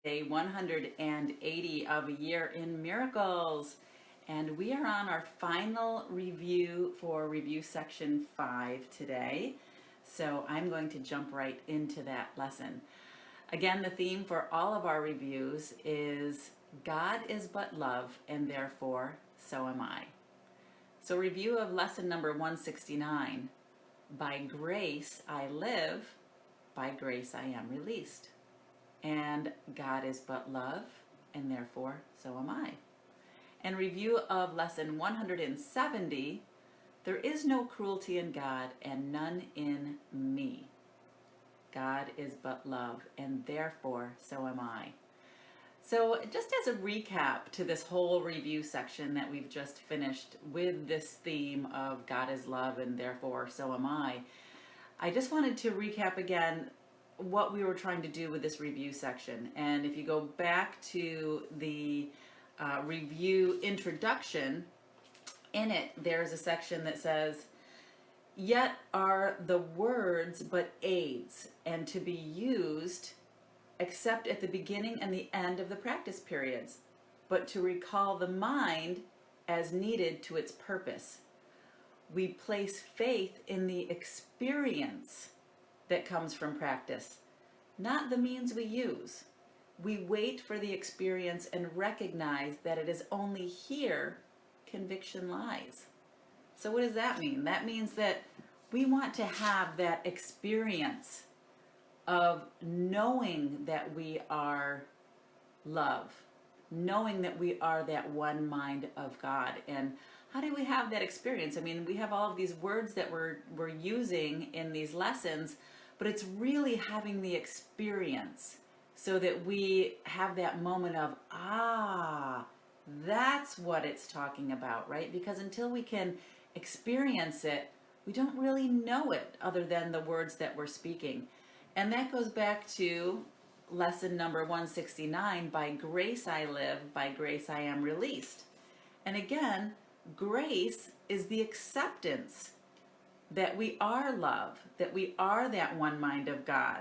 Day 180 of a year in miracles. And we are on our final review for review section 5 today. So I'm going to jump right into that lesson. Again, the theme for all of our reviews is God is but love, and therefore so am I. So, review of lesson number 169. By grace I live, by grace I am released. And God is but love, and therefore so am I. And review of lesson 170, there is no cruelty in God and none in me. God is but love, and therefore so am I. So just as a recap to this whole review section that we've just finished with this theme of God is love and therefore so am I just wanted to recap again what we were trying to do with this review section. And if you go back to the review introduction, in it there's a section that says, yet are the words but aids and to be used except at the beginning and the end of the practice periods, but to recall the mind as needed to its purpose. We place faith in the experience that comes from practice, not the means we use. We wait for the experience and recognize that it is only here conviction lies. So what does that mean? That means that we want to have that experience of knowing that we are love, knowing that we are that one mind of God. And how do we have that experience? I mean, we have all of these words that we're using in these lessons, but it's really having the experience so that we have that moment of, that's what it's talking about, right? Because until we can experience it, we don't really know it other than the words that we're speaking. And that goes back to lesson number 169, by grace I live, by grace I am released. And again, grace is the acceptance that we are love, that we are that one mind of God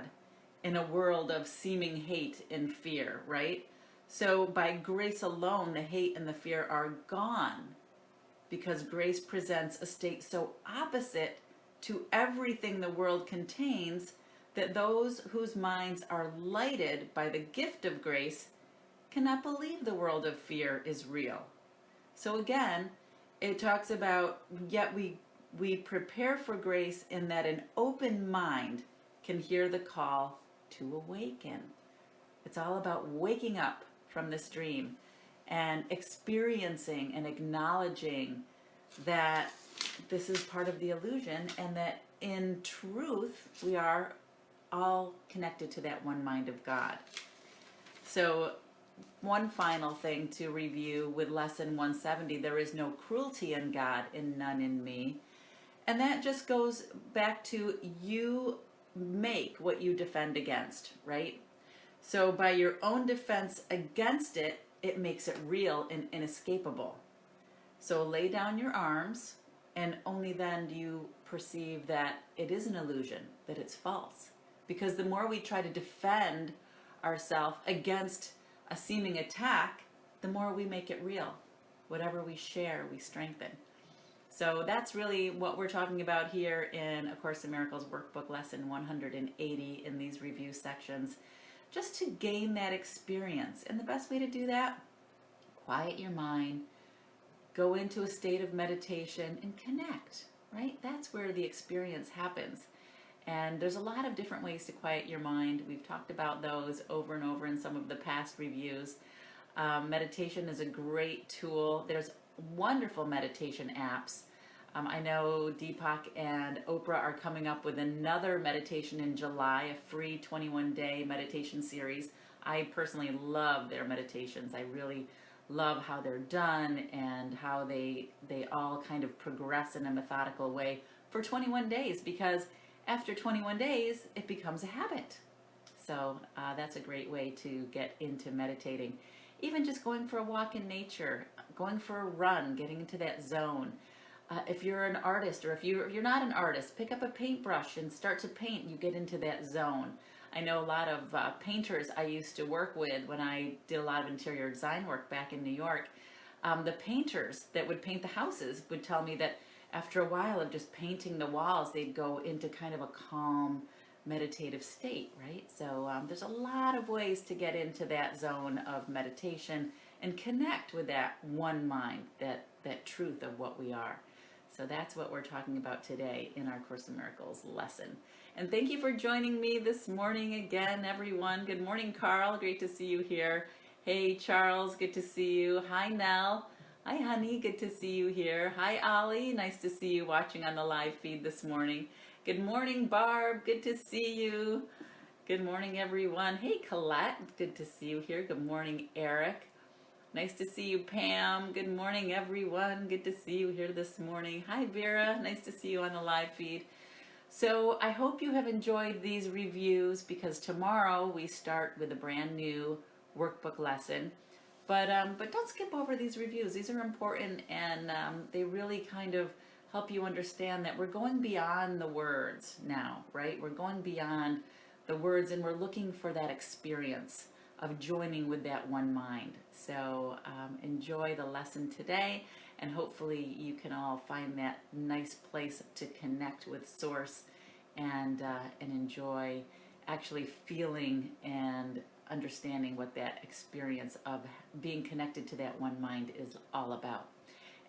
in a world of seeming hate and fear, right? So by grace alone, the hate and the fear are gone, because grace presents a state so opposite to everything the world contains that those whose minds are lighted by the gift of grace cannot believe the world of fear is real. So again, it talks about, yet we prepare for grace in that an open mind can hear the call to awaken. It's all about waking up from this dream and experiencing and acknowledging that this is part of the illusion and that in truth we are all connected to that one mind of God. So one final thing to review with lesson 170, there is no cruelty in God and none in me. And that just goes back to you make what you defend against, right? So by your own defense against it, it makes it real and inescapable. So lay down your arms, and only then do you perceive that it is an illusion, that it's false. Because the more we try to defend ourselves against a seeming attack, the more we make it real. Whatever we share, we strengthen. So that's really what we're talking about here in A Course in Miracles workbook lesson 180 in these review sections, just to gain that experience. And the best way to do that, quiet your mind, go into a state of meditation and connect, right? That's where the experience happens. And there's a lot of different ways to quiet your mind. We've talked about those over and over in some of the past reviews. Meditation is a great tool. There's wonderful meditation apps. I know Deepak and Oprah are coming up with another meditation in July, a free 21-day meditation series. I personally love their meditations. I really love how they're done and how they all kind of progress in a methodical way for 21 days, because after 21 days, it becomes a habit. So that's a great way to get into meditating. Even just going for a walk in nature, going for a run, getting into that zone. If you're an artist, or if you're not an artist, pick up a paintbrush and start to paint. You get into that zone. I know a lot of painters I used to work with when I did a lot of interior design work back in New York. The painters that would paint the houses would tell me that after a while of just painting the walls, they'd go into kind of a calm, meditative state, right? So there's a lot of ways to get into that zone of meditation and connect with that one mind, that truth of what we are. So that's what we're talking about today in our Course in Miracles lesson. And thank you for joining me this morning again, everyone. Good morning, Carl. Great to see you here. Hey, Charles. Good to see you. Hi, Nell. Hi, honey. Good to see you here. Hi, Ollie. Nice to see you watching on the live feed this morning. Good morning, Barb. Good to see you. Good morning, everyone. Hey, Colette. Good to see you here. Good morning, Eric. Nice to see you, Pam. Good morning, everyone. Good to see you here this morning. Hi, Vera. Nice to see you on the live feed. So I hope you have enjoyed these reviews, because tomorrow we start with a brand new workbook lesson. But don't skip over these reviews. These are important, and they really kind of help you understand that we're going beyond the words now, right? We're going beyond the words, and we're looking for that experience of joining with that one mind. So enjoy the lesson today, and hopefully you can all find that nice place to connect with Source and enjoy actually feeling and understanding what that experience of being connected to that one mind is all about.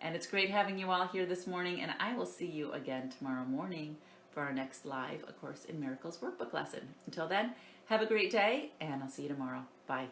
And it's great having you all here this morning, and I will see you again tomorrow morning for our next live A Course in Miracles workbook lesson. Until then, have a great day, and I'll see you tomorrow. Bye.